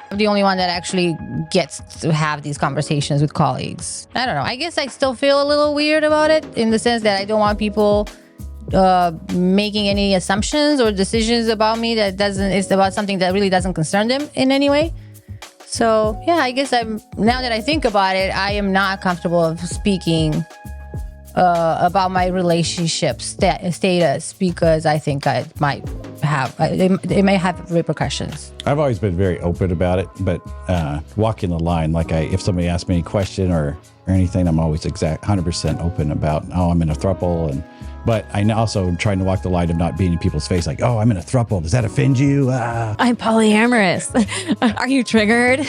I'm the only one that actually gets to have these conversations with colleagues. I don't know. I guess I still feel a little weird about it in the sense that I don't want people making any assumptions or decisions about me that is about something that really doesn't concern them in any way. So yeah, I guess now that I think about it, I am not comfortable of speaking about my relationship status because I think it may have repercussions. I've always been very open about it, but walking the line, if somebody asks me any question or anything, I'm always 100% open about, I'm in a throuple. But I also am trying to walk the line of not being in people's face like, I'm in a throuple. Does that offend you? I'm polyamorous. Are you triggered?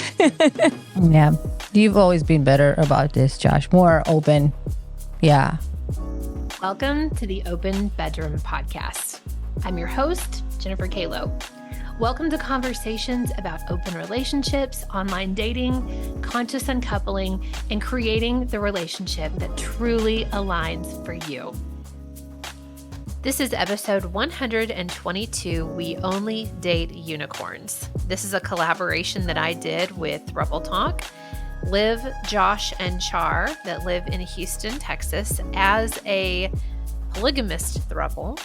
Yeah. You've always been better about this, Josh. More open. Yeah. Welcome to the Open Bedroom Podcast. I'm your host, Jennifer Kalo. Welcome to conversations about open relationships, online dating, conscious uncoupling, and creating the relationship that truly aligns for you. This is episode 122, We Only Date Unicorns. This is a collaboration that I did with Throuple Talk, Liv, Josh, and Char that live in Houston, Texas, as a polygamist throuple.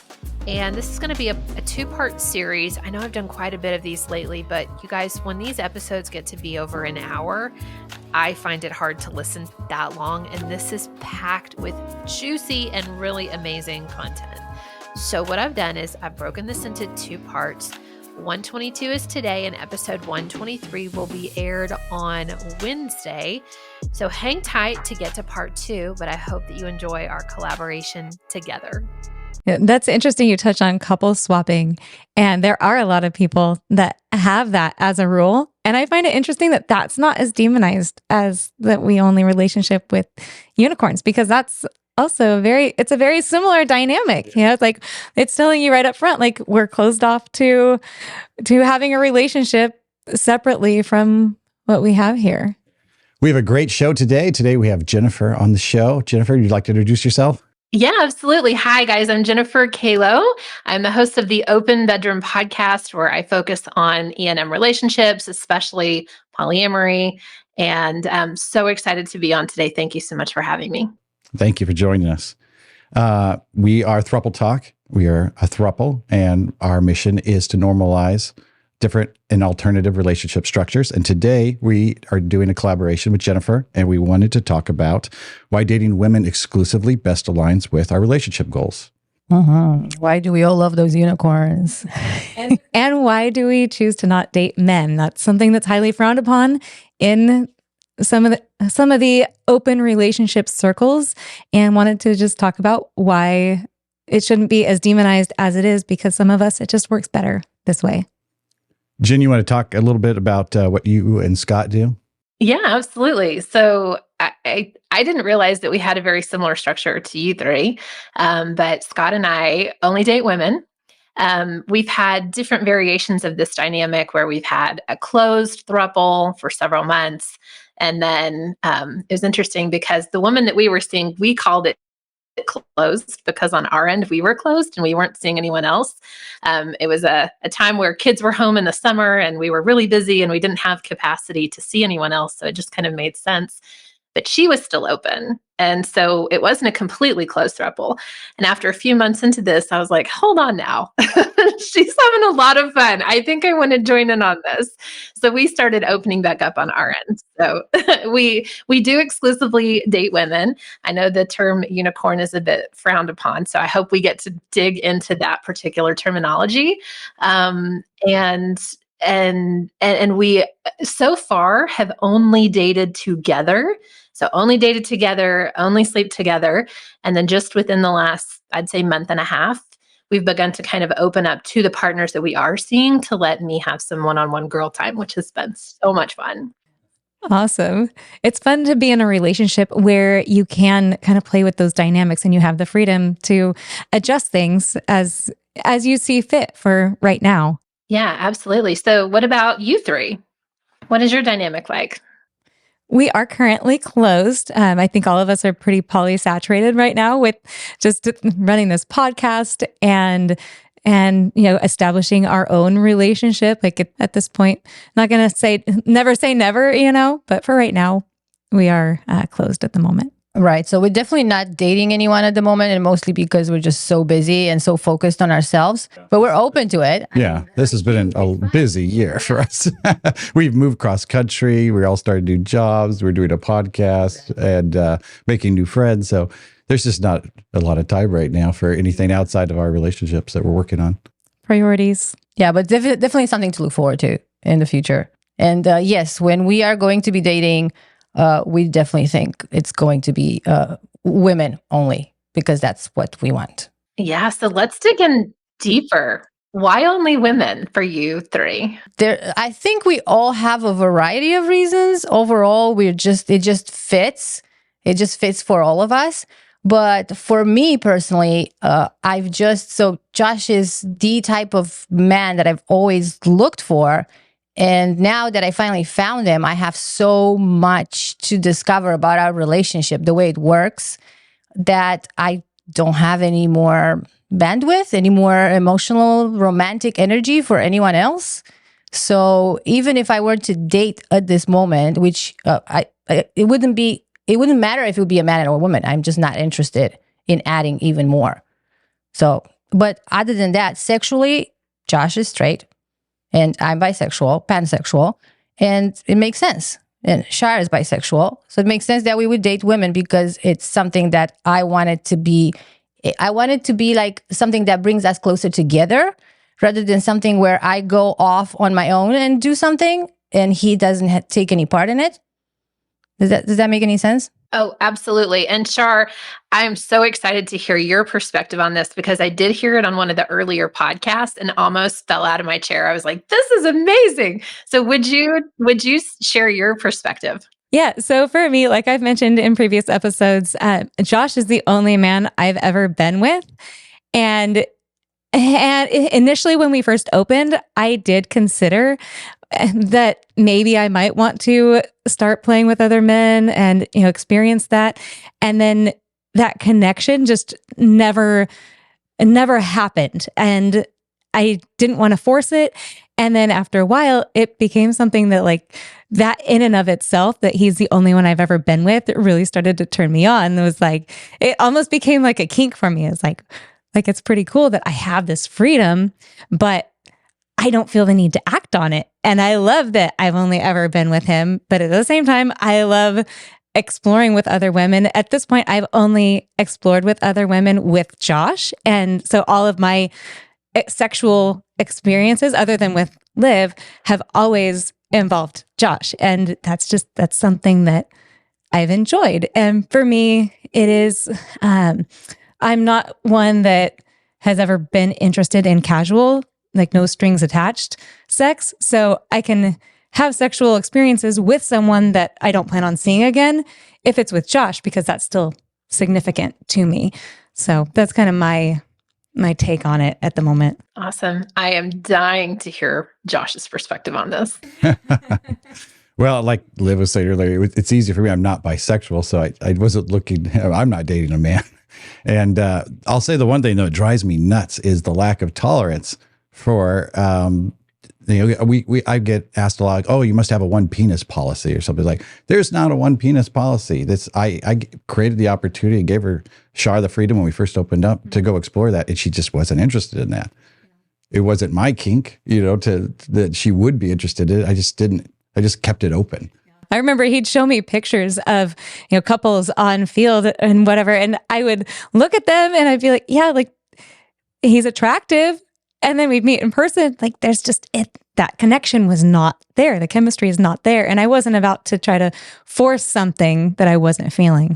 And this is going to be a two-part series. I know I've done quite a bit of these lately, but you guys, when these episodes get to be over an hour, I find it hard to listen that long. And this is packed with juicy and really amazing content. So what I've done is I've broken this into two parts. 122 is today, and episode 123 will be aired on Wednesday. So hang tight to get to part 2, but I hope that you enjoy our collaboration together. Yeah, that's interesting. You touch on couple swapping, and there are a lot of people that have that as a rule. And I find it interesting that that's not as demonized as that we only relationship with unicorns, because that's also it's a very similar dynamic. You know, it's telling you right up front, like we're closed off to having a relationship separately from what we have here. We have a great show today. Today we have Jennifer on the show. Jennifer, you'd like to introduce yourself? Yeah, absolutely. Hi, guys. I'm Jennifer Kalo. I'm the host of the Open Bedroom Podcast, where I focus on E&M relationships, especially polyamory. And I'm so excited to be on today. Thank you so much for having me. Thank you for joining us. We are Throuple Talk. We are a throuple, and our mission is to normalize different and alternative relationship structures. And today we are doing a collaboration with Jennifer, and we wanted to talk about why dating women exclusively best aligns with our relationship goals. Why do we all love those unicorns? And why do we choose to not date men? That's something that's highly frowned upon in some of the open relationship circles, and wanted to just talk about why it shouldn't be as demonized as it is, because some of us, it just works better this way. Jen, you want to talk a little bit about what you and Scott do? Yeah, absolutely. So I didn't realize that we had a very similar structure to you three, but Scott and I only date women. We've had different variations of this dynamic where we've had a closed throuple for several months. And then it was interesting because the woman that we were seeing, we called it closed because on our end we were closed and we weren't seeing anyone else. It was a time where kids were home in the summer and we were really busy and we didn't have capacity to see anyone else. So it just kind of made sense. But she was still open. And so it wasn't a completely closed throuple. And after a few months into this, I was like, hold on now. She's having a lot of fun. I think I want to join in on this. So we started opening back up on our end. So we do exclusively date women. I know the term unicorn is a bit frowned upon. So I hope we get to dig into that particular terminology. And we so far have only dated together. So only dated together, only sleep together. And then just within the last, I'd say, month and a half, we've begun to kind of open up to the partners that we are seeing to let me have some one-on-one girl time, which has been so much fun. Awesome. It's fun to be in a relationship where you can kind of play with those dynamics and you have the freedom to adjust things as you see fit for right now. Yeah, absolutely. So what about you three? What is your dynamic like? We are currently closed. I think all of us are pretty polysaturated right now with just running this podcast and and, establishing our own relationship. Like at this point, not going to say never, but for right now, we are closed at the moment. Right. So we're definitely not dating anyone at the moment, and mostly because we're just so busy and so focused on ourselves, but we're open to it. Yeah. This has been a busy year for us. We've moved cross country. We all started new jobs. We're doing a podcast and making new friends. So there's just not a lot of time right now for anything outside of our relationships that we're working on. Priorities. Yeah, but definitely something to look forward to in the future. And yes, when we are going to be dating, we definitely think it's going to be women only, because that's what we want. Yeah. So let's dig in deeper. Why only women for you three? I think we all have a variety of reasons. Overall, it just fits. It just fits for all of us. But for me personally, so Josh is the type of man that I've always looked for. And now that I finally found him, I have so much to discover about our relationship, the way it works, that I don't have any more bandwidth, any more emotional, romantic energy for anyone else. So even if I were to date at this moment, which it wouldn't matter if it would be a man or a woman. I'm just not interested in adding even more. So, but other than that, sexually, Josh is straight and I'm bisexual, pansexual, and it makes sense. And Char is bisexual. So it makes sense that we would date women, because it's something that I want it to be like something that brings us closer together, rather than something where I go off on my own and do something and he doesn't take any part in it. Does that make any sense? Oh, absolutely. And Char, I'm so excited to hear your perspective on this, because I did hear it on one of the earlier podcasts and almost fell out of my chair. I was like, this is amazing. So would you share your perspective? Yeah. So for me, like I've mentioned in previous episodes, Josh is the only man I've ever been with. And initially when we first opened, I did consider that maybe I might want to start playing with other men and, experience that. And then that connection just never happened. And I didn't want to force it. And then after a while, it became something that, like, that in and of itself, that he's the only one I've ever been with, it really started to turn me on. It was like, it almost became like a kink for me. It's like it's pretty cool that I have this freedom, but I don't feel the need to act on it. And I love that I've only ever been with him. But at the same time, I love exploring with other women. At this point, I've only explored with other women with Josh. And so all of my sexual experiences, other than with Liv, have always involved Josh. And that's something that I've enjoyed. And for me, it is, I'm not one that has ever been interested in casual, like no strings attached sex. So I can have sexual experiences with someone that I don't plan on seeing again if it's with Josh, because that's still significant to me. So that's kind of my take on it at the moment. Awesome. I am dying to hear Josh's perspective on this. Well, like Liv was saying earlier, it's easy for me. I'm not bisexual, so I wasn't looking, I'm not dating a man. And I'll say the one thing that drives me nuts is the lack of tolerance for, I get asked a lot, like, oh, you must have a one penis policy or something. Like, there's not a one penis policy. I created the opportunity and gave her Char the freedom when we first opened up to go explore that. And she just wasn't interested in that. It wasn't my kink, that she would be interested in it. I just kept it open. I remember he'd show me pictures of, couples on field and whatever. And I would look at them and I'd be like, yeah, like, he's attractive. And then we'd meet in person. Like, there's just that connection was not there. The chemistry is not there. And I wasn't about to try to force something that I wasn't feeling,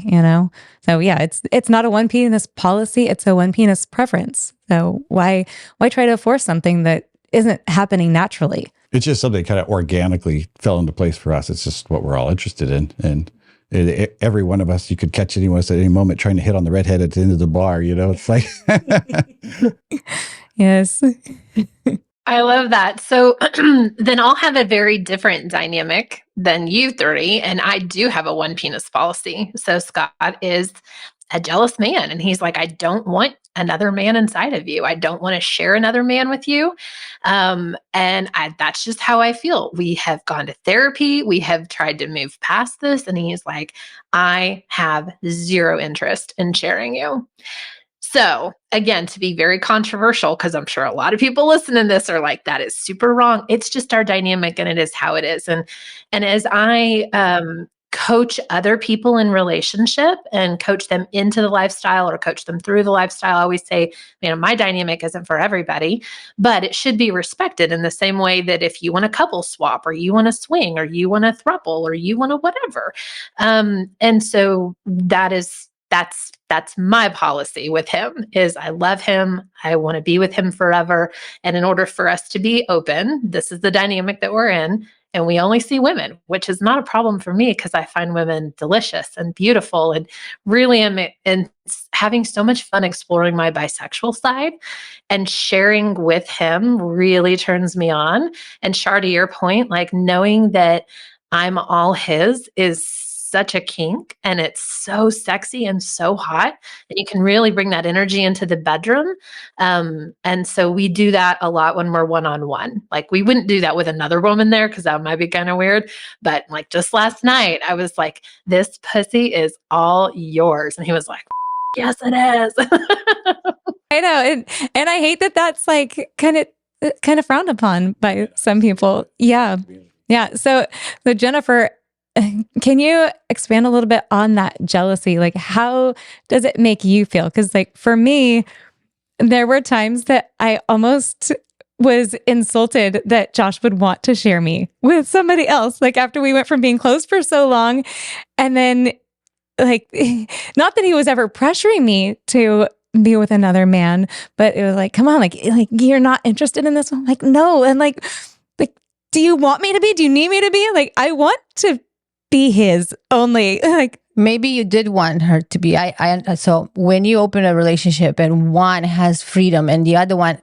So yeah, it's not a one penis policy. It's a one penis preference. So why try to force something that isn't happening naturally? It's just something that kind of organically fell into place for us. It's just what we're all interested in. And every one of us, you could catch any of us at any moment trying to hit on the redhead at the end of the bar, It's like... Yes. I love that. So then I'll have a very different dynamic than you three. And I do have a one penis policy. So Scott is a jealous man. And he's like, I don't want another man inside of you. I don't want to share another man with you. That's just how I feel. We have gone to therapy. We have tried to move past this. And he's like, I have zero interest in sharing you. So again, to be very controversial, because I'm sure a lot of people listening to this are like, that is super wrong. It's just our dynamic and it is how it is. And as I coach other people in relationship and coach them into the lifestyle or coach them through the lifestyle, I always say, my dynamic isn't for everybody, but it should be respected in the same way that if you want a couple swap or you want to swing or you want a throuple or you want a whatever. And so that's my policy with him is I love him. I want to be with him forever. And in order for us to be open, this is the dynamic that we're in. And we only see women, which is not a problem for me because I find women delicious and beautiful and really am and having so much fun exploring my bisexual side, and sharing with him really turns me on. And Char, to your point, like knowing that I'm all his is such a kink, and it's so sexy and so hot that you can really bring that energy into the bedroom. And so we do that a lot when we're one-on-one. Like we wouldn't do that with another woman there because that might be kind of weird. But like just last night, I was like, this pussy is all yours. And he was like, yes, it is. I know. And I hate that that's like kind of frowned upon by some people. Yeah. Yeah. So Jennifer, can you expand a little bit on that jealousy? Like, how does it make you feel? Because like for me, there were times that I almost was insulted that Josh would want to share me with somebody else. Like after we went from being close for so long, and then like, not that he was ever pressuring me to be with another man, but it was like, come on, like you're not interested in this one? Like, no. And like, do you want me to be? Do you need me to be? Like, I want to be his only. Like maybe you did want her to be. So when you open a relationship and one has freedom and the other one,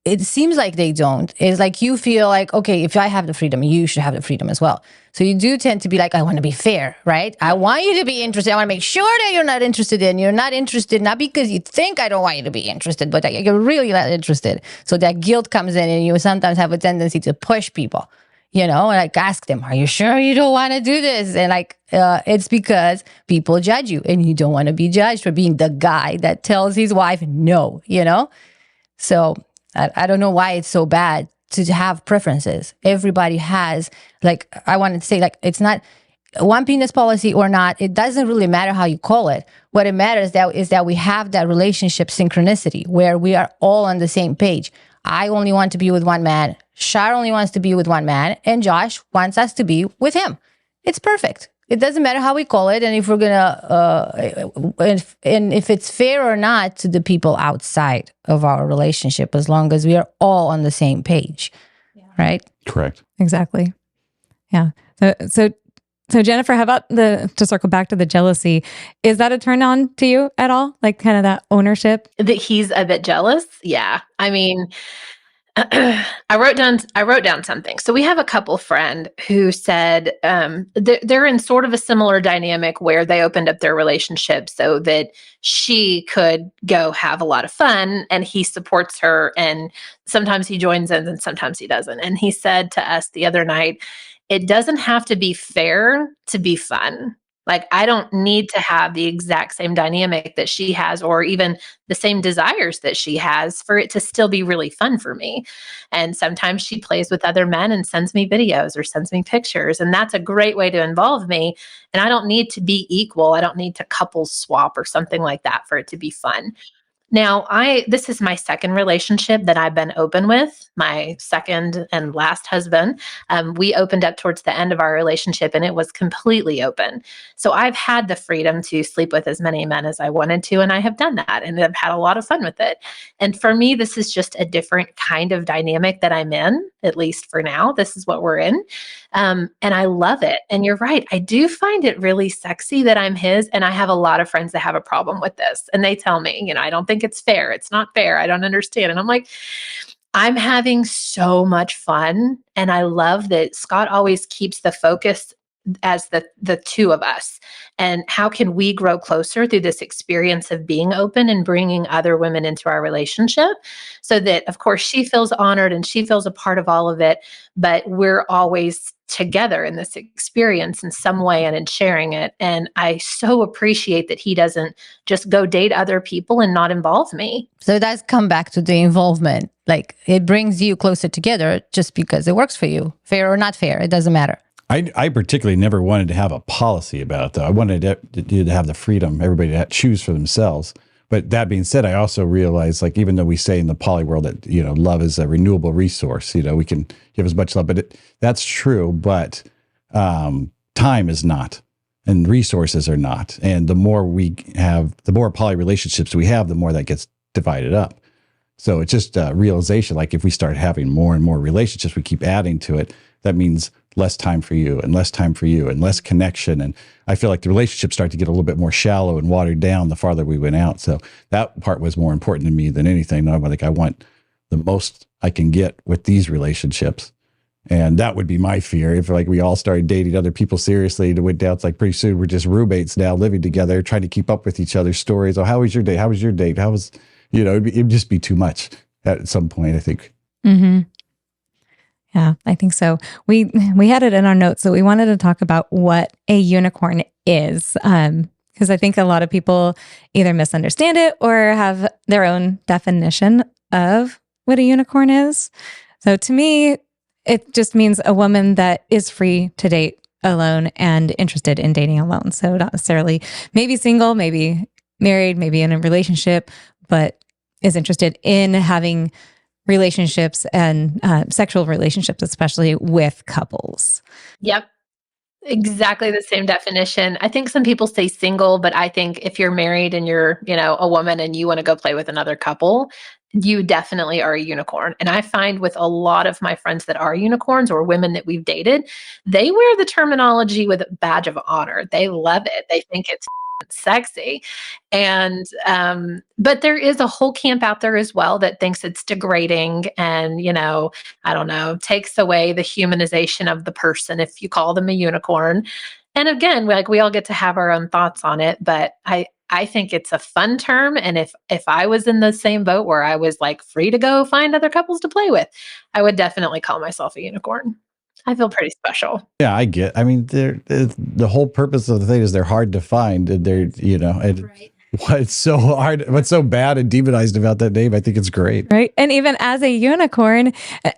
it seems like they don't. It's like you feel like, okay, if I have the freedom, you should have the freedom as well. So you do tend to be like, I want to be fair, right? I want you to be interested. I want to make sure that you're not interested you're not interested, not because you think I don't want you to be interested, but like you're really not interested. So that guilt comes in, and you sometimes have a tendency to push people. And like ask them, are you sure you don't want to do this? And like, it's because people judge you and you don't want to be judged for being the guy that tells his wife no, So I don't know why it's so bad to have preferences. Everybody has, like, I wanted to say, like, it's not one penis policy or not. It doesn't really matter how you call it. What it matters is that we have that relationship synchronicity where we are all on the same page. I only want to be with one man. Char only wants to be with one man, and Josh wants us to be with him. It's perfect. It doesn't matter how we call it, and if we're gonna, if it's fair or not to the people outside of our relationship, as long as we are all on the same page, right? Correct. Exactly. Yeah. So Jennifer, how about to circle back to the jealousy? Is that a turn on to you at all? Like kind of that ownership? That he's a bit jealous? Yeah. I mean, I wrote down something. So we have a couple friend who said they're in sort of a similar dynamic where they opened up their relationship so that she could go have a lot of fun, and he supports her, and sometimes he joins in and sometimes he doesn't. And he said to us the other night, it doesn't have to be fair to be fun. Like, I don't need to have the exact same dynamic that she has or even the same desires that she has for it to still be really fun for me. And sometimes she plays with other men and sends me videos or sends me pictures. And that's a great way to involve me. And I don't need to be equal. I don't need to couple swap or something like that for it to be fun. Now, this is my second relationship that I've been open with, my second and last husband. We opened up towards the end of our relationship, and it was completely open. So I've had the freedom to sleep with as many men as I wanted to, and I have done that, and I've had a lot of fun with it. And for me, this is just a different kind of dynamic that I'm in, at least for now. This is what we're in. And I love it. And you're right. I do find it really sexy that I'm his. And I have a lot of friends that have a problem with this. And they tell me, I don't think it's fair. It's not fair. I don't understand. And I'm like, I'm having so much fun. And I love that Scott always keeps the focus as the two of us, and how can we grow closer through this experience of being open and bringing other women into our relationship, so that of course she feels honored and she feels a part of all of it, but we're always together in this experience in some way and in sharing it. And I so appreciate that he doesn't just go date other people and not involve me. So it does come back to the involvement. Like, it brings you closer together just because it works for you. Fair or not fair, it doesn't matter. I particularly never wanted to have a policy about it, though. I wanted to have the freedom, everybody to choose for themselves. But that being said, I also realize, like, even though we say in the poly world that, love is a renewable resource, we can give as much love, but that's true. But time is not, and resources are not. And the more poly relationships we have, the more that gets divided up. So it's just a realization, like if we start having more and more relationships, we keep adding to it, that means less time for you and less time for you and less connection. And I feel like the relationships start to get a little bit more shallow and watered down the farther we went out. So that part was more important to me than anything. I'm like, I want the most I can get with these relationships. And that would be my fear. If like we all started dating other people seriously, it went down. It's like pretty soon we're just roommates now living together, trying to keep up with each other's stories. Oh, how was your date? How was your date? How was, it'd just be too much at some point, I think. Mm-hmm. Yeah, I think so. We had it in our notes that we wanted to talk about what a unicorn is, because I think a lot of people either misunderstand it or have their own definition of what a unicorn is. So to me, it just means a woman that is free to date alone and interested in dating alone. So not necessarily maybe single, maybe married, maybe in a relationship, but is interested in having relationships and sexual relationships, especially with couples. Yep. Exactly the same definition. I think some people say single, but I think if you're married and you're, a woman and you want to go play with another couple, you definitely are a unicorn. And I find with a lot of my friends that are unicorns or women that we've dated, they wear the terminology with a badge of honor. They love it. They think it's sexy. And, but there is a whole camp out there as well that thinks it's degrading and, I don't know, takes away the humanization of the person if you call them a unicorn. And again, we all get to have our own thoughts on it, but I think it's a fun term. And if I was in the same boat where I was like free to go find other couples to play with, I would definitely call myself a unicorn. I feel pretty special. Yeah, I mean, the whole purpose of the thing is they're hard to find. And they're, Right. What's so hard, what's so bad and demonized about that name? I think it's great. Right. And even as a unicorn,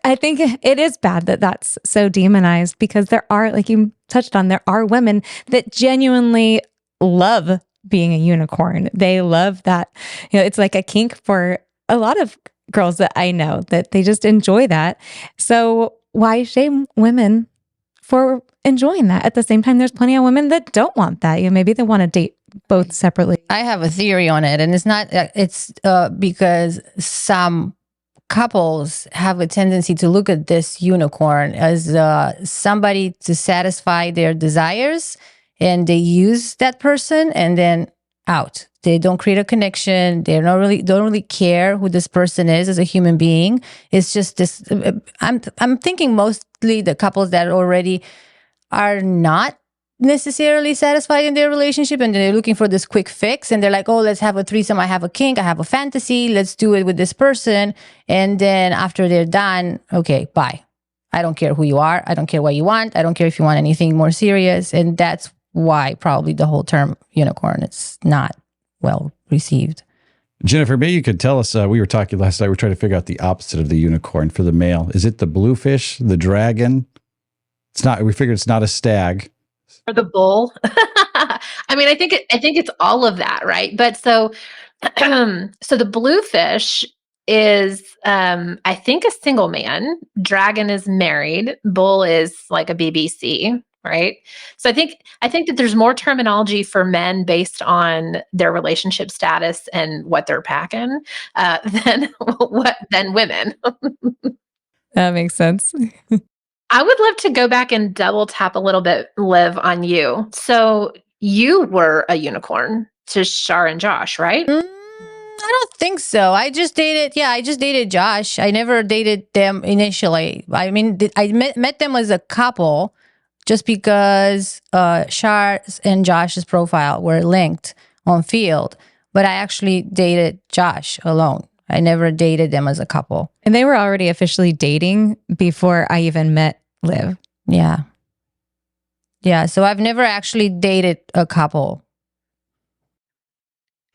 I think it is bad that that's so demonized, because there are, like you touched on, there are women that genuinely love being a unicorn. They love that. It's like a kink for a lot of girls that I know, that they just enjoy that. So why shame women for enjoying that? At the same time, there's plenty of women that don't want that. Maybe they want to date both separately. I have a theory on it, and it's because some couples have a tendency to look at this unicorn as somebody to satisfy their desires, and they use that person and then out. They don't create a connection. They don't really care who this person is as a human being. It's just this. I'm thinking mostly the couples that already are not necessarily satisfied in their relationship, and they're looking for this quick fix, and they're like, oh, let's have a threesome. I have a kink. I have a fantasy. Let's do it with this person. And then after they're done, okay, bye. I don't care who you are. I don't care what you want. I don't care if you want anything more serious. And that's why probably the whole term unicorn is not well received. Jennifer, maybe you could tell us, we were talking last night, we're trying to figure out the opposite of the unicorn for the male. Is it the bluefish, the dragon? It's not, we figured it's not a stag. Or the bull. I mean, I think it's all of that, right? But so the bluefish is, I think, a single man. Dragon is married. Bull is like a BBC, right? So I think that there's more terminology for men based on their relationship status and what they're packing than women. That makes sense. I would love to go back and double tap a little bit, Liv, on you. So you were a unicorn to Char and Josh, right? I don't think so. I just dated Josh. I never dated them initially. I mean, I met them as a couple just because Char's and Josh's profile were linked on Field, but I actually dated Josh alone. I never dated them as a couple. And they were already officially dating before I even met Liv. Yeah. Yeah. So I've never actually dated a couple.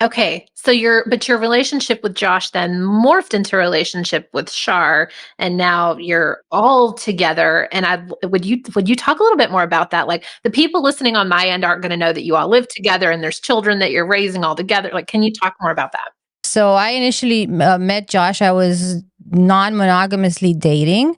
Okay, so your relationship with Josh then morphed into a relationship with Char, and now you're all together. And would you talk a little bit more about that? Like, the people listening on my end aren't going to know that you all live together and there's children that you're raising all together. Like, can you talk more about that? So I initially met Josh. I was non-monogamously dating,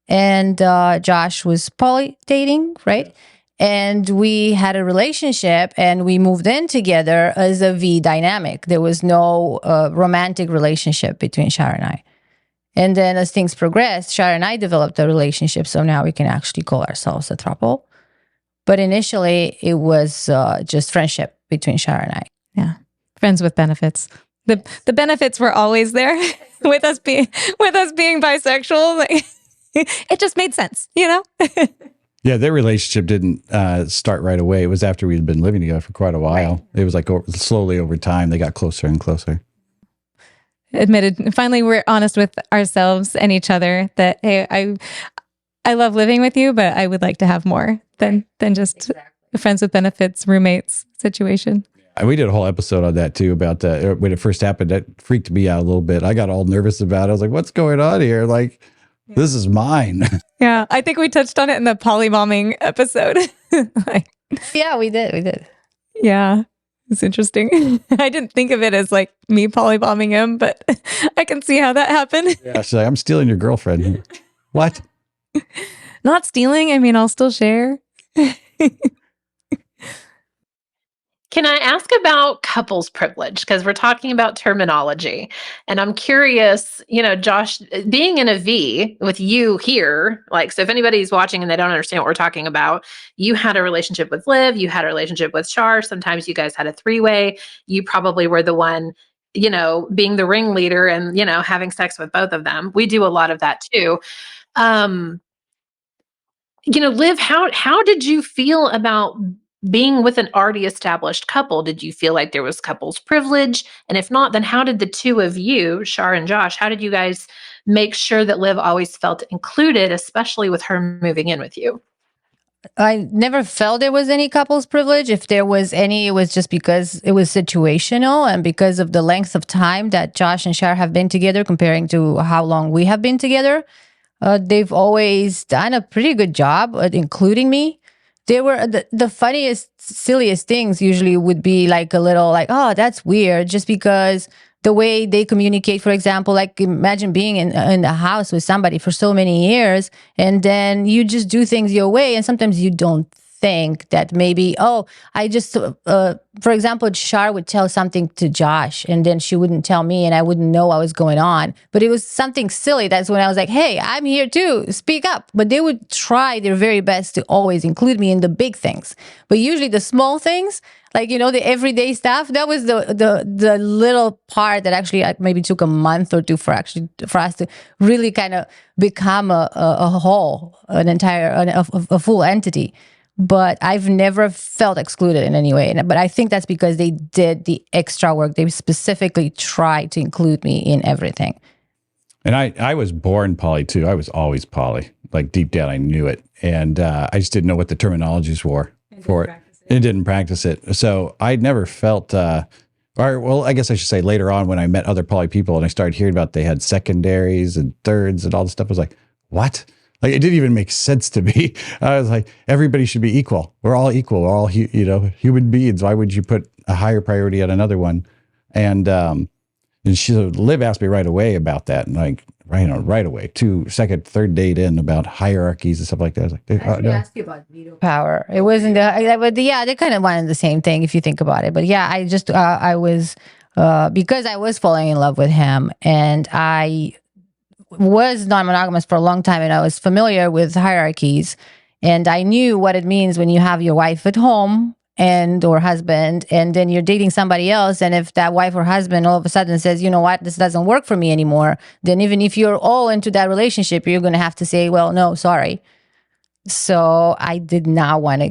and Josh was poly dating, right? And we had a relationship, and we moved in together as a V dynamic. There was no romantic relationship between Char and I. And then as things progressed, Char and I developed a relationship. So now we can actually call ourselves a throuple. But initially, it was just friendship between Char and I. Yeah. Friends with benefits. The benefits were always there with us being bisexual. Like, it just made sense, you know? Yeah, their relationship didn't start right away. It was after we'd been living together for quite a while. Right. It was like slowly over time, they got closer and closer. Admitted, finally, we're honest with ourselves and each other that, hey, I love living with you, but I would like to have more than just friends with benefits, roommates situation. We did a whole episode on that too, about when it first happened. That freaked me out a little bit. I got all nervous about it. I was like, what's going on here? Like, this is mine. Yeah, I think we touched on it in the polybombing episode. Yeah, we did. Yeah, it's interesting. I didn't think of it as like me polybombing him, but I can see how that happened. Yeah, she's like, I'm stealing your girlfriend. What? Not stealing. I mean, I'll still share. Can I ask about couples privilege? Because we're talking about terminology. And I'm curious, Josh, being in a V with you here, like, so if anybody's watching and they don't understand what we're talking about, you had a relationship with Liv, you had a relationship with Char, sometimes you guys had a three-way. You probably were the one, being the ringleader and, having sex with both of them. We do a lot of that too. Liv, how did you feel about being with an already established couple? Did you feel like there was couples privilege? And if not, then how did the two of you, Char and Josh, how did you guys make sure that Liv always felt included, especially with her moving in with you? I never felt there was any couples privilege. If there was any, it was just because it was situational and because of the length of time that Josh and Char have been together comparing to how long we have been together. They've always done a pretty good job at including me. They were the funniest, silliest things usually would be like a little like, oh, that's weird, just because the way they communicate, for example, like imagine being in the house with somebody for so many years and then you just do things your way and sometimes you don't think that maybe, I just, for example, Char would tell something to Josh and then she wouldn't tell me and I wouldn't know what was going on. But it was something silly. That's when I was like, hey, I'm here too, speak up. But they would try their very best to always include me in the big things. But usually the small things, like, the everyday stuff, that was the little part that actually maybe took a month or two for us to really kind of become a whole, a full entity. But I've never felt excluded in any way. But I think that's because they did the extra work. They specifically tried to include me in everything. And I was born poly too. I was always poly. Like deep down, I knew it. And I just didn't know what the terminologies were for it. And didn't practice it. So I never felt, I guess I should say later on when I met other poly people and I started hearing about they had secondaries and thirds and all this stuff, I was like, what? Like, it didn't even make sense to me. I was like, everybody should be equal. We're all equal. We're all, human beings. Why would you put a higher priority on another one? And Liv asked me right away about that. And like, right away, second, third date in about hierarchies and stuff like that. I was like, I asked you about veto power. It wasn't, they kind of wanted the same thing if you think about it. But yeah, I was, because I was falling in love with him and I was non-monogamous for a long time and I was familiar with hierarchies and I knew what it means when you have your wife at home or husband and then you're dating somebody else, and if that wife or husband all of a sudden says, you know what, this doesn't work for me anymore, then even if you're all into that relationship, you're going to have to say, well, no, sorry. So I did not want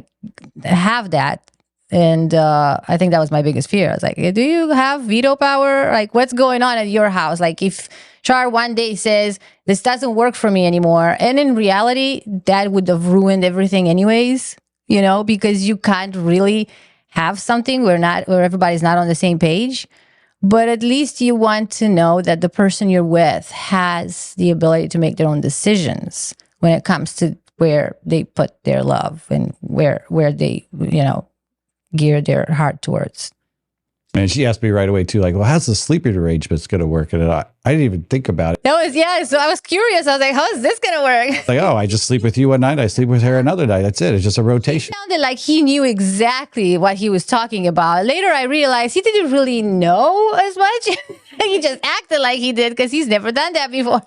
to have that. And I think that was my biggest fear. I was like, do you have veto power? Like, what's going on at your house? Like, if Char one day says, this doesn't work for me anymore. And in reality, that would have ruined everything anyways, because you can't really have something where everybody's not on the same page. But at least you want to know that the person you're with has the ability to make their own decisions when it comes to where they put their love and where they, gear their heart towards. And she asked me right away too, like, well, how's the sleeping arrangements going to work? And I didn't even think about it. So I was curious. I was like, how is this going to work? Like, I just sleep with you one night. I sleep with her another night. That's it. It's just a rotation. It sounded like he knew exactly what he was talking about. Later, I realized he didn't really know as much. He just acted like he did because he's never done that before.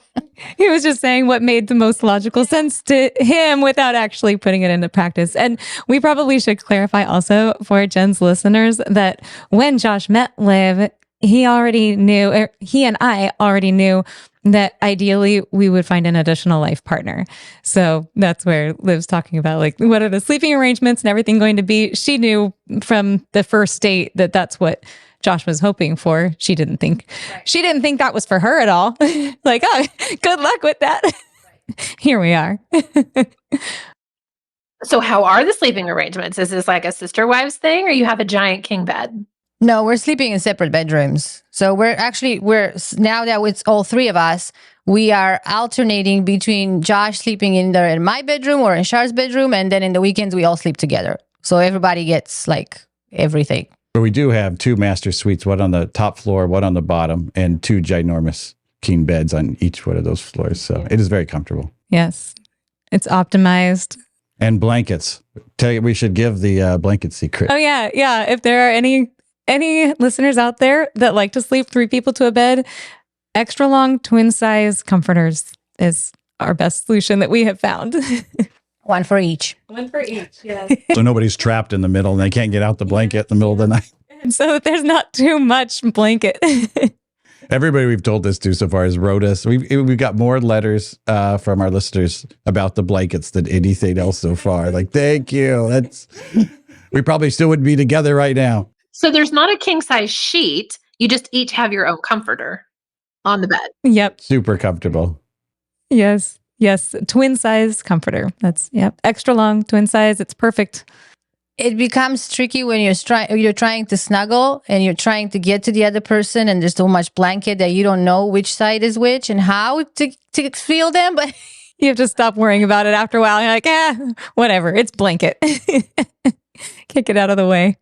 He was just saying what made the most logical sense to him without actually putting it into practice. And we probably should clarify also for Jen's listeners that when Josh met Liv, he and I already knew that ideally we would find an additional life partner. So that's where Liv's talking about, like, what are the sleeping arrangements and everything going to be? She knew from the first date that that's what Josh was hoping for. She didn't think that was for her at all. Like, good luck with that. Right. Here we are. So how are the sleeping arrangements? Is this like a sister wives thing, or you have a giant king bed? No, we're sleeping in separate bedrooms. So we're now that it's all three of us, we are alternating between Josh sleeping either in my bedroom or in Char's bedroom. And then in the weekends, we all sleep together. So everybody gets like everything. But we do have 2 master suites, one on the top floor, one on the bottom, and 2 ginormous king beds on each one of those floors. So it is very comfortable. Yes. It's optimized. And blankets. Tell you, we should give the blanket secret. Oh, yeah. Yeah. If there are any listeners out there that like to sleep 3 people to a bed, extra long twin size comforters is our best solution that we have found. One for each. Yes. So nobody's trapped in the middle and they can't get out the blanket in the middle of the night. So there's not too much blanket. Everybody we've told this to so far has wrote us. We've got more letters from our listeners about the blankets than anything else so far. Like, thank you. We probably still wouldn't be together right now. So there's not a king size sheet. You just each have your own comforter on the bed. Yep. Super comfortable. Yes. Twin size comforter. Extra long twin size. It's perfect. It becomes tricky when you're trying to snuggle and you're trying to get to the other person, and there's so much blanket that you don't know which side is which and how to feel them. But you have to stop worrying about it after a while. You're like, whatever. It's blanket. Kick it out of the way.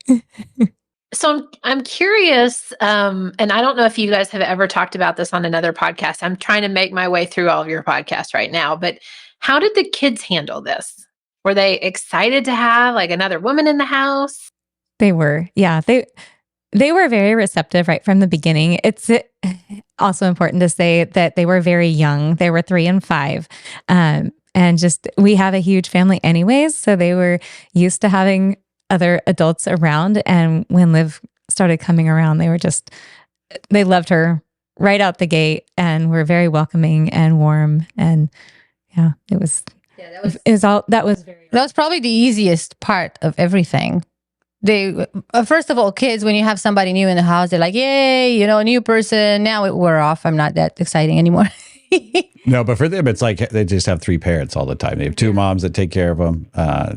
So I'm curious, and I don't know if you guys have ever talked about this on another podcast. I'm trying to make my way through all of your podcasts right now, but how did the kids handle this? Were they excited to have like another woman in the house? They were. Yeah. They were very receptive right from the beginning. It's also important to say that they were very young. They were 3 and 5. And just, we have a huge family anyways. So they were used to having other adults around. And when Liv started coming around, they loved her right out the gate and were very welcoming and warm. And yeah, that was probably the easiest part of everything. They, first of all, kids, when you have somebody new in the house, they're like, yay, new person. Now we're off. I'm not that exciting anymore. No, but for them, it's like they just have 3 parents all the time. They have 2 moms that take care of them.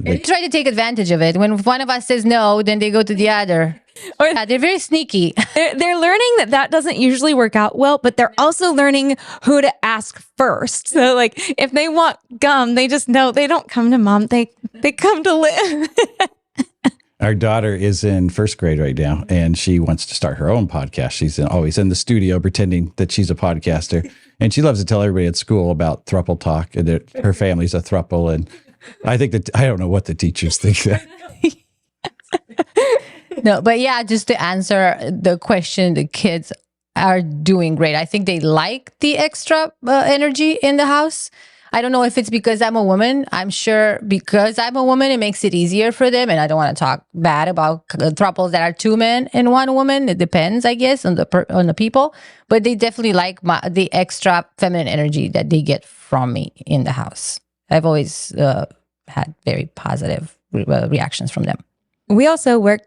They try to take advantage of it. When one of us says no, then they go to the other. They're very sneaky. They're learning that doesn't usually work out well, but they're also learning who to ask first. So like if they want gum, they just know they don't come to mom. They come to Liv. Our daughter is in 1st grade right now, and she wants to start her own podcast. She's always in the studio pretending that she's a podcaster. And she loves to tell everybody at school about Throuple Talk and that her family's a throuple. And I think I don't know what the teachers think that. No, but yeah, just to answer the question, the kids are doing great. I think they like the extra energy in the house. I don't know if it's because I'm a woman. I'm sure because I'm a woman, it makes it easier for them. And I don't want to talk bad about thruples that are 2 men and 1 woman. It depends, I guess, on the people. But they definitely like the extra feminine energy that they get from me in the house. I've always had very positive reactions from them. We also were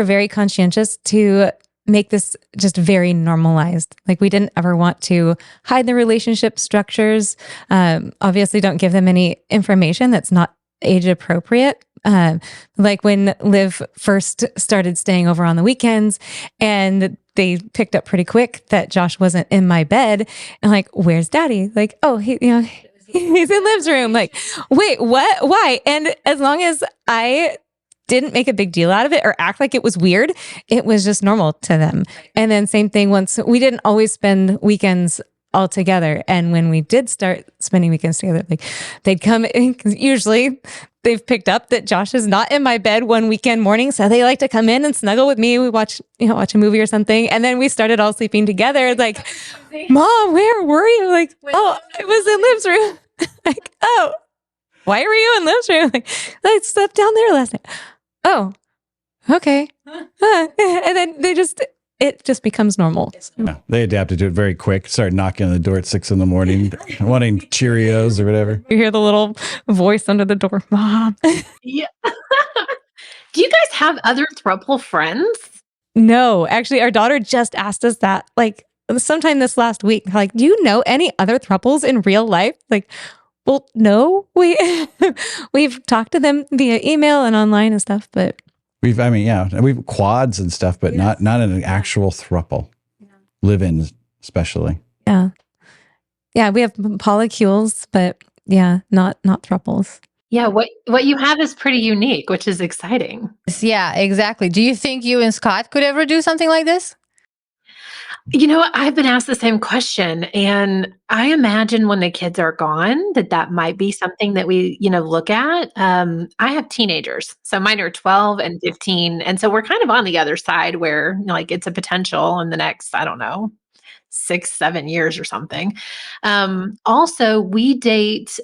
very conscientious to make this just very normalized. Like we didn't ever want to hide the relationship structures. Obviously don't give them any information that's not age appropriate. Like when Liv first started staying over on the weekends and they picked up pretty quick that Josh wasn't in my bed and like, where's daddy? Like, oh, he's in Liv's room. Like, wait, what? Why? And as long as I didn't make a big deal out of it or act like it was weird, it was just normal to them. And then same thing once we didn't always spend weekends all together. And when we did start spending weekends together, like they'd come in, 'cause usually they've picked up that Josh is not in my bed one weekend morning. So they like to come in and snuggle with me. We watch a movie or something. And then we started all sleeping together. Like, Mom, where were you? Like, oh, I was in Liv's room. Like, oh, why were you in Liv's room? Like, I slept down there last night. Oh, okay. And then it just becomes normal. Yeah, they adapted to it very quick. Started knocking on the door at 6 a.m, wanting Cheerios or whatever. You hear the little voice under the door, Mom. Yeah. Do you guys have other throuple friends? No, actually, our daughter just asked us that like sometime this last week. Like, do you know any other throuples in real life? Like, well, no, we've talked to them via email and online and stuff, but We've quads and stuff, but not in an actual throuple. Live-in especially. Yeah. Yeah, we have polycules, but yeah, not throuples. Yeah, what you have is pretty unique, which is exciting. Yeah, exactly. Do you think you and Scott could ever do something like this? You know what? I've been asked the same question, and I imagine when the kids are gone that might be something that we, look at. I have teenagers, so mine are 12 and 15, and so we're kind of on the other side where, like, it's a potential in the next, I don't know, 6-7 years or something. Also, we date.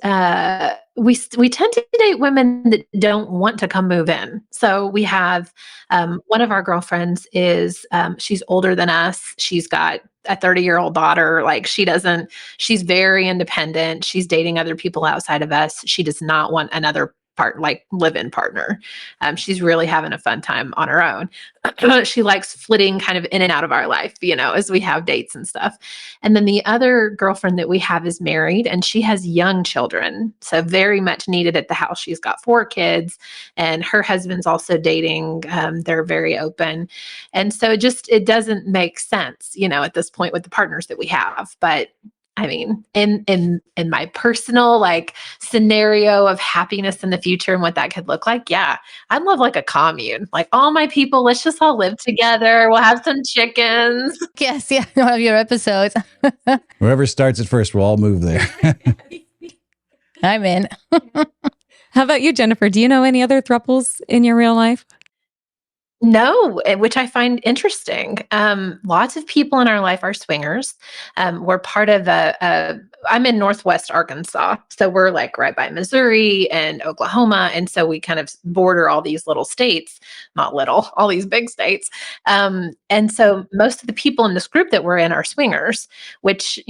We tend to date women that don't want to come move in. So we have one of our girlfriends is she's older than us. She's got a 30-year-old daughter. Like she's very independent. She's dating other people outside of us. She does not want another live-in partner. She's really having a fun time on her own. She likes flitting kind of in and out of our life, as we have dates and stuff. And then the other girlfriend that we have is married and she has young children. So very much needed at the house. She's got 4 kids and her husband's also dating. They're very open. And so it doesn't make sense, at this point with the partners that we have. But I mean, in my personal scenario of happiness in the future and what that could look like, yeah, I'd love like a commune. Like all my people, let's just all live together. We'll have some chickens. Yes, yeah, one of your episodes. Whoever starts it first, we'll all move there. I'm in. How about you, Jennifer? Do you know any other throuples in your real life? No, which I find interesting. Lots of people in our life are swingers. We're part of I'm in Northwest Arkansas. So we're like right by Missouri and Oklahoma. And so we kind of border all these little states, not little, all these big states. And so most of the people in this group that we're in are swingers, which,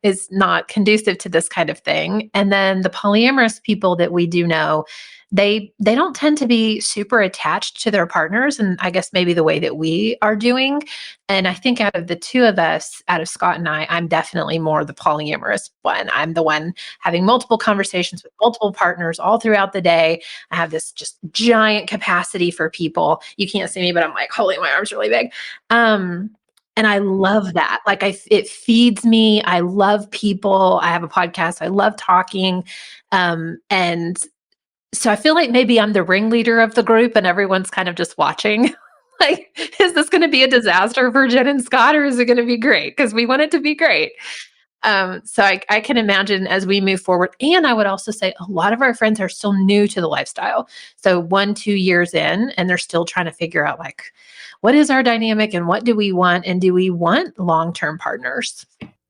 is not conducive to this kind of thing. And then the polyamorous people that we do know, they don't tend to be super attached to their partners. And I guess maybe the way that we are doing. And I think out of the two of us, out of Scott and I, I'm definitely more the polyamorous one. I'm the one having multiple conversations with multiple partners all throughout the day. I have this just giant capacity for people. You can't see me, but I'm like holding my arms really big. And I love that. It feeds me. I love people. I have a podcast. I love talking. And so I feel like maybe I'm the ringleader of the group and everyone's kind of just watching. Is this going to be a disaster for Jen and Scott or is it going to be great? Because we want it to be great. So I can imagine as we move forward. And I would also say a lot of our friends are still new to the lifestyle. So 1-2 years in, and they're still trying to figure out what is our dynamic and what do we want? And do we want long-term partners?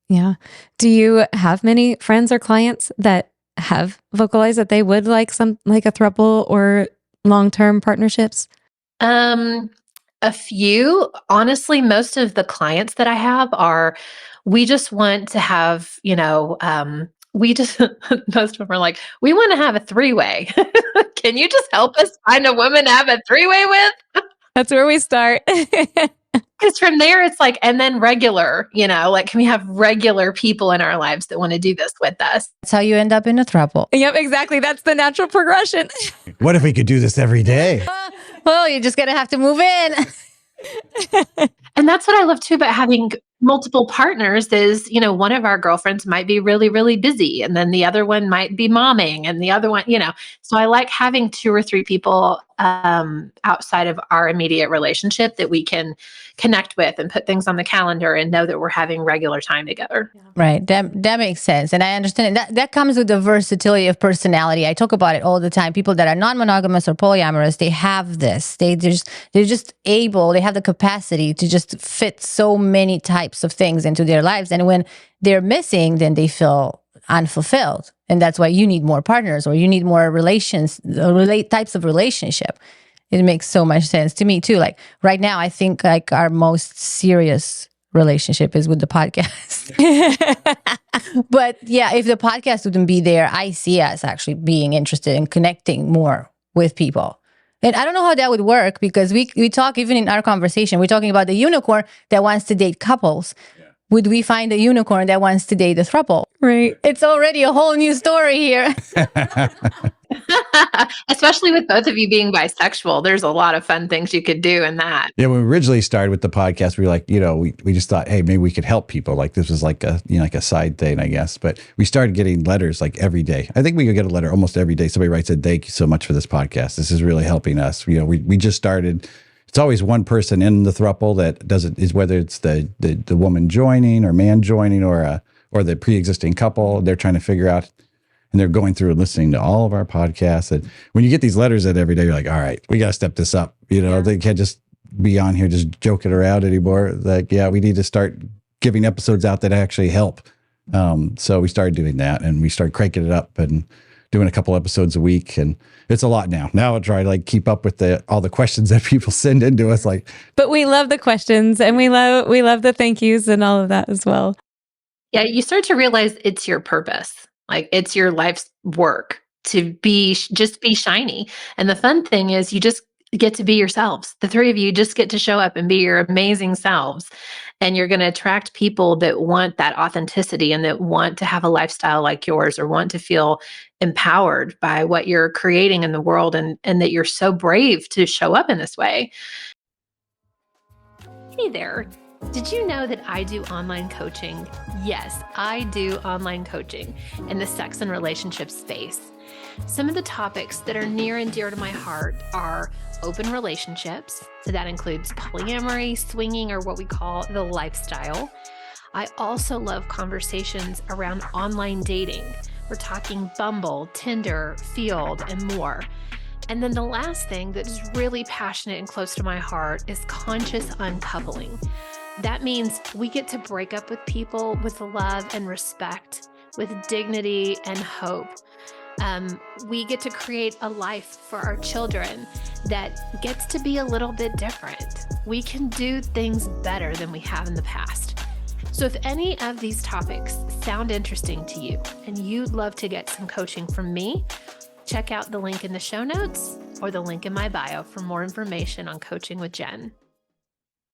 Yeah. Do you have many friends or clients that have vocalized that they would like a throuple or long-term partnerships? A few. Honestly, most of the clients that I have we just want to have, most of them are like, we want to have a 3-way. Can you just help us find a woman to have a 3-way with? That's where we start. Because from there, it's like, and then regular, like, can we have regular people in our lives that want to do this with us? That's how you end up in a throuple. Yep, exactly. That's the natural progression. What if we could do this every day? Well, you're just going to have to move in. And that's what I love too about having multiple partners is, one of our girlfriends might be really, really busy, and then the other one might be momming, and the other one, so I like having 2 or 3 people outside of our immediate relationship that we can connect with and put things on the calendar and know that we're having regular time together. Right. That makes sense. And I understand that comes with the versatility of personality. I talk about it all the time. People that are non-monogamous or polyamorous, they have this. They're just able, they have the capacity to just fit so many types of things into their lives. And when they're missing, then they feel unfulfilled. And that's why you need more partners, or you need more types of relationship. It makes so much sense to me too. Like right now, I think like our most serious relationship is with the podcast. But yeah, if the podcast wouldn't be there, I see us actually being interested in connecting more with people. And I don't know how that would work, because we talk, even in our conversation, we're talking about the unicorn that wants to date couples. Yeah. Would we find a unicorn that wants to date a throuple? Right. It's already a whole new story here. Especially with both of you being bisexual, there's a lot of fun things you could do in that. Yeah, when we originally started with the podcast, we were like, we just thought, hey, maybe we could help people. Like this was like a, like a side thing, I guess. But we started getting letters like every day. I think we could get a letter almost every day. Somebody writes, thank you so much for this podcast. This is really helping us. We just started. It's always one person in the throuple that does it, is whether it's the woman joining or man joining or the pre-existing couple. They're trying to figure out. And they're going through and listening to all of our podcasts. And when you get these letters in every day, you're like, all right, we got to step this up. They can't just be on here just joking around anymore. Like, yeah, we need to start giving episodes out that actually help. So we started doing that, and we started cranking it up and doing a couple episodes a week. And it's a lot now. Now I try to like keep up with all the questions that people send into us. Like, but we love the questions, and we love the thank yous and all of that as well. Yeah, you start to realize it's your purpose. Like it's your life's work to just be shiny. And the fun thing is you just get to be yourselves. The 3 of you just get to show up and be your amazing selves. And you're going to attract people that want that authenticity and that want to have a lifestyle like yours, or want to feel empowered by what you're creating in the world, and that you're so brave to show up in this way. Hey there. Did you know that I do online coaching? Yes, I do online coaching in the sex and relationship space. Some of the topics that are near and dear to my heart are open relationships. So that includes polyamory, swinging, or what we call the lifestyle. I also love conversations around online dating. We're talking Bumble, Tinder, Field, and more. And then the last thing that is really passionate and close to my heart is conscious uncoupling. That means we get to break up with people with love and respect, with dignity and hope. We get to create a life for our children that gets to be a little bit different. We can do things better than we have in the past. So if any of these topics sound interesting to you and you'd love to get some coaching from me, check out the link in the show notes or the link in my bio for more information on Coaching with Jen.